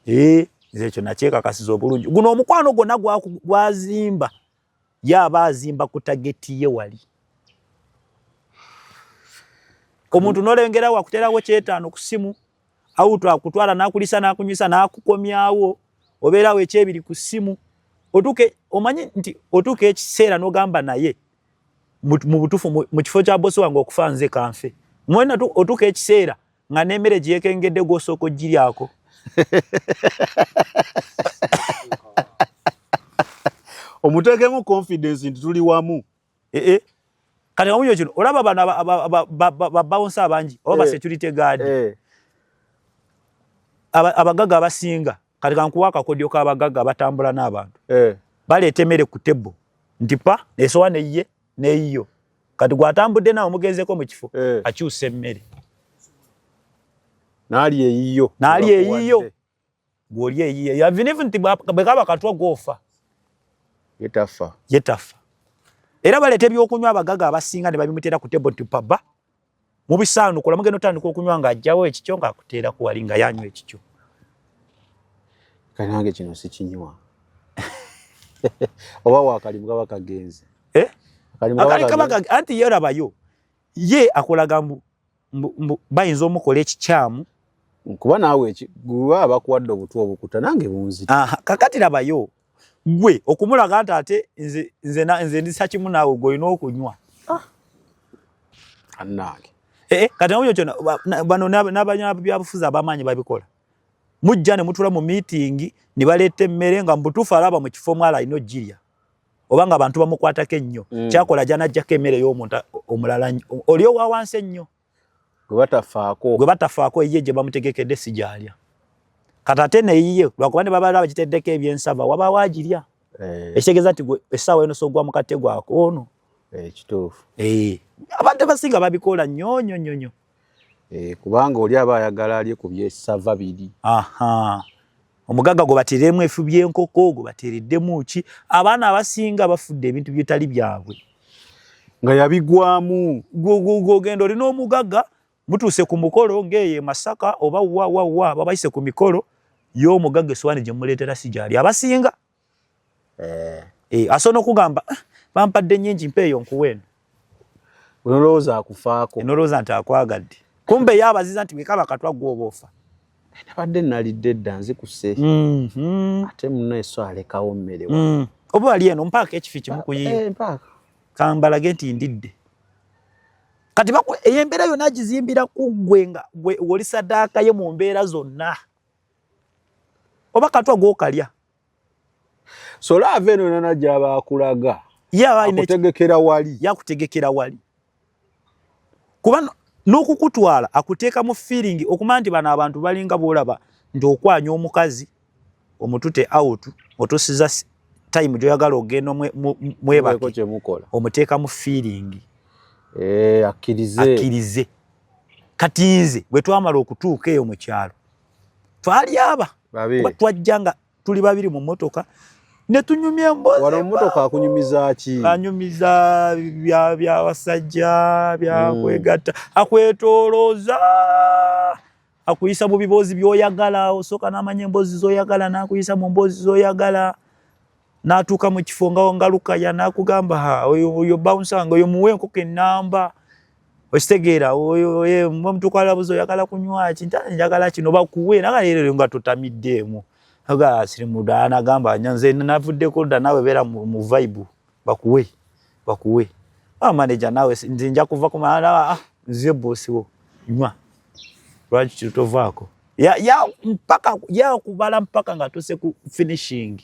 Nze ekyo nakyekakasiza obulungi guno omukwano gwonna gwazimba yaba azimba ku tageti ye wali omuntu n'olengera wakuterawo kyetaano ku simu auto akutwala n'akulisa n'akunywisa n'akukomyawo obeerawo ekyebiri ku simu omanyi nti otuuka ekiseera n'ogamba naye mu butuufu mu kifo kya bosi wange okufa nze kanfe mwena otuuka ekiseera nga n'emmere gyekengedde gw'osooka ogiryako omuteekemu confidence nti tuli wamu. Kati kamunyo kino olaba bano babawonsa abangi oba ba security guard abagaga abasinga kati kankuwa akakodyo k'abagaga abatambula n'abantu baleeta emmere ku tebo nti pa esowa neyiye neyiyo kati gwatambudde nawe mugenzeko mu kifo akyusa emmere naali eyiyo gw'oli eyiyo yavinivu nti bwe kaba katwa gwofa yetafa era baleeta ebyokunywa abagaga abasinga ne babimuteera ku tebo nti paba mu bisaanukula mugenda otandika okunywa ng'ajjawo ekikyo ng'akuteera ku wali nga yanywa ekikyo. Kale nange kino sikinywa oba wakalimu kaba kagenze anti ye olabayo ye akolaga bayinza omukola ekikyamu kuba naawe gwe abakuwadde obutwa obukuta nange bunzita kakati labayo gwe okumulaga nti ate nze ndisa kimu naawe gw'olina okunywa annange kati nawuyo kyona bano n'abanyabyabufuzi abamaanyi babikola mujja ne mutula mu meeting ne baleeta emmere nga mbutuufu alaba mu kifo mwala alina ogirya oba nga abantu bamukwatako ennyo kyakola janajjako emmere y'omuntu omulala oli owa wansi ennyo gwe batafaako eyiye gye bamutegekedde si gyalya kati ate neyiye lwakuba ne baba bagiteddeko ebyensava waba wagirya ekitegeeza nti essaawa eno sogwa mu katego ako ono kituufu abantu abasinga babikola nnyo kubanga oli aba ayagala alye ku byessava biri Omugaga go bateremu efu by'enkoko go batereddemu ki abaana abasinga bafudde ebintu byetali byabwe nga yabigwamu go gendo lino omugaga mutuse ku mukolo ngeye Masaka oba wa babayise ku mikolo yo omugaga eswani gye muleetera sijali abasinga asono kugamba bampadde nnyingi mpeeyo nkuweno onoloza akufaako enoloza nti akwagadde kumbe yabaziza nti bwekaba katwa gwobofa nabadde nalidde dda nzikuse ate munno eso alekawo mmere oba ali eno mpaaka ekifi kimu kuyiyo mpaaka kambalage nti ndidde kati eyembeera yonna agizimbira ku ggwe nga oli sadaaka ye mu mbeera zonna oba katwa gw'okalya so laava eno nana gy'aba akulaga yakutegekera wali kuba n'okukutwala akuteeka mu feeling okumanya nti bano abantu balinga bw'olaba nti okwanya omukazi omutute out otusiza time gy'oyagala ogenda mwebake omuteeka mu feeling akkirize kati nze bwe twamala okutuuka eyo mu kyalo twali aba kuba twajja nga tuli babiri mu mmotoka ne tunyumya embozi wano mmotoka akunyumiza ki anyumiza bya basajja bya kwegatta akwetolooza akuyisa mu bibozi by'oyagala osooka n'amanya emboozi z'oyagala n'akuyisa mu mboozi z'oyagala n'atuuka mu kifo nga Lukaya n'akugamba oyo bouncer nga oyo muwe enkoko ennamba okitegeera oyo mutukwala buzo oyagala kunywa ki njagala kino bakuwe nagalero nga totamiddeemu aga siri mudana gamba nyanze navuddeko dda nawe beera mu vibe bakuwe manager nawe nzinja kuva ku maana nze boss wo nywa lwaki kitovaako ya kubala mpaka nga tose ku finishing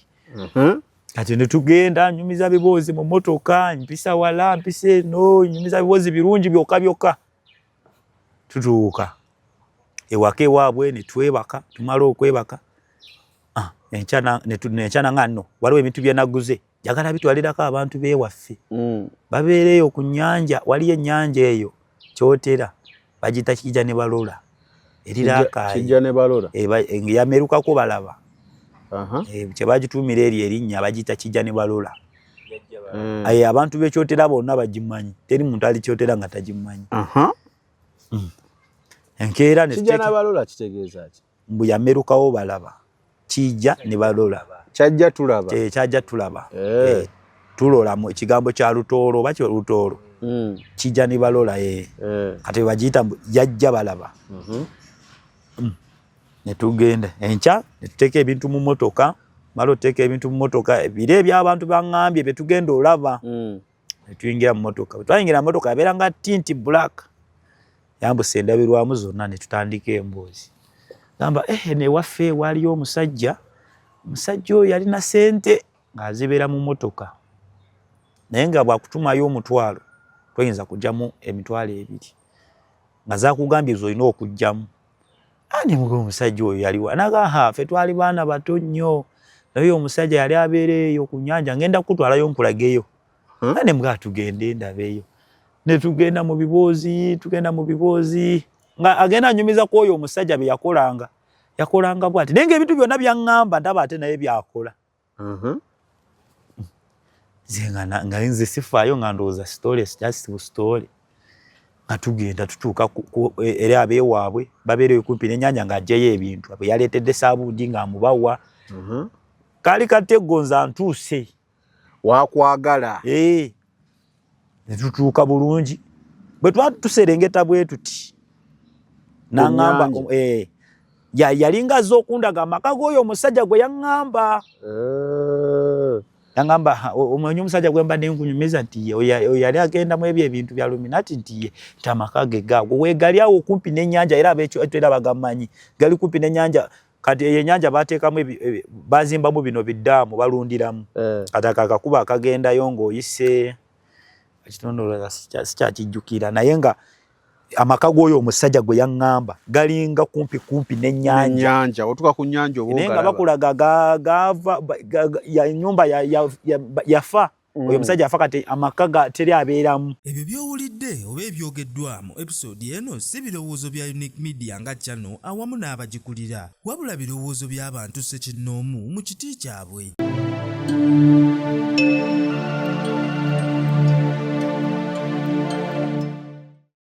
kati ne tugenda nyumiza bibozi mu motoka mpisa wala mpise no nyumiza bibozi birungi byokka tutuuka ewake wabwe ne twebaka tumala okwebaka enchana ngano waliwo ebintu bye naguze jagala bitwalirako abantu bewaffe babeereyo ku nnyanja waliyo ennyanja eyo kyotera bagita kijja ne balola eriraka kijja ne balola yamerukako balaba kye bagitumira eri erinnya bagita kijja ne balola abantu bekyotera bonna bagimanyi teri muntu ali kyotera nga tagimanyi enkeera kijja ne balola kitegeeza ki mbu yamerukawo balaba kijja ne balola kyajja tulaba tulola mu kigambo kya lutoolo oba kyo lutoolo kijja ne balola kati bagiyita yajja balaba ne tugenda enkya ne tuteeka ebintu mu mmotoka mala oteeka ebintu mu mmotoka ebire eby'abantu baŋŋambye bye tugenda olaba ne tuyingira mu mmotoka bwe twayingira mu mmotoka yabeera nga tinti black yambusa endabirwamu zonna ne tutandika emboozi gamba newaffe waliyo omusajja oyo yalina sente ng'azibeera mu mmotoka naye nga bwakutumayo omutwalo toyinza kugyamu emitwalo ebiri nga zakugambye zolina okugyamu ani mugo omusajja oyo yaliwa naga ffe twali baana bato nnyo naye omusajja yali abeera eyo ku nnyanja ngenda kutwalayo nkulageyo ane mga tugende ndabeeyo ne tugenda mu biboozi nga agenda anyumiza ku oyo omusajja bye yakolanga bwati naye ng'ebintu byonna byaŋŋamba ndaba ate naye byakola nga nze sifaayo nga ndowooza story nga tugenda tutuuka eri abeewaabwe babeereyo kumpi n'ennyanja ng'aggyeyo ebintu bwe yaleetedde saabundi ng'amubawa kaali kateggonza ntuuse wakwagala ne tutuuka bulungi bwe twali tuserengeta bwe tuti n'aŋŋamba yalinga azze okundaga amaka g'oyo omusajja gwe yaŋŋamba yaŋŋamba omwenye omusajja gwe mbadde nkunyumiza nti ye yali agenda mu ebyo ebintu bya luminati nti ye nti amaka ge gaago weegali awo okumpi n'ennyanja era abekyo era bagamanyi gali kumpi n'ennyanja kati eyo ennyanja bateekamu bazimbamu bino biddaamu balundiramu kati akakuba akagendayo ng'oyise ekitondoola sikyakijjukira naye nga amaka g'oyo omusajja gwe yaŋŋamba galinga kumpi n'ennyanja otuka ku nnyanja oba naye nga bakulaga gava ennyumba yafa oyo omusajja yafa kati amaka teri abeeramu ebyo by'owulidde ebivudde oba ebyogeddwamu episode eno si birowoozo bya Unique Media nga channel awamu n'abagikulira wabula birowoozo by'abantu ssekinnoomu mu kiti kyabwe.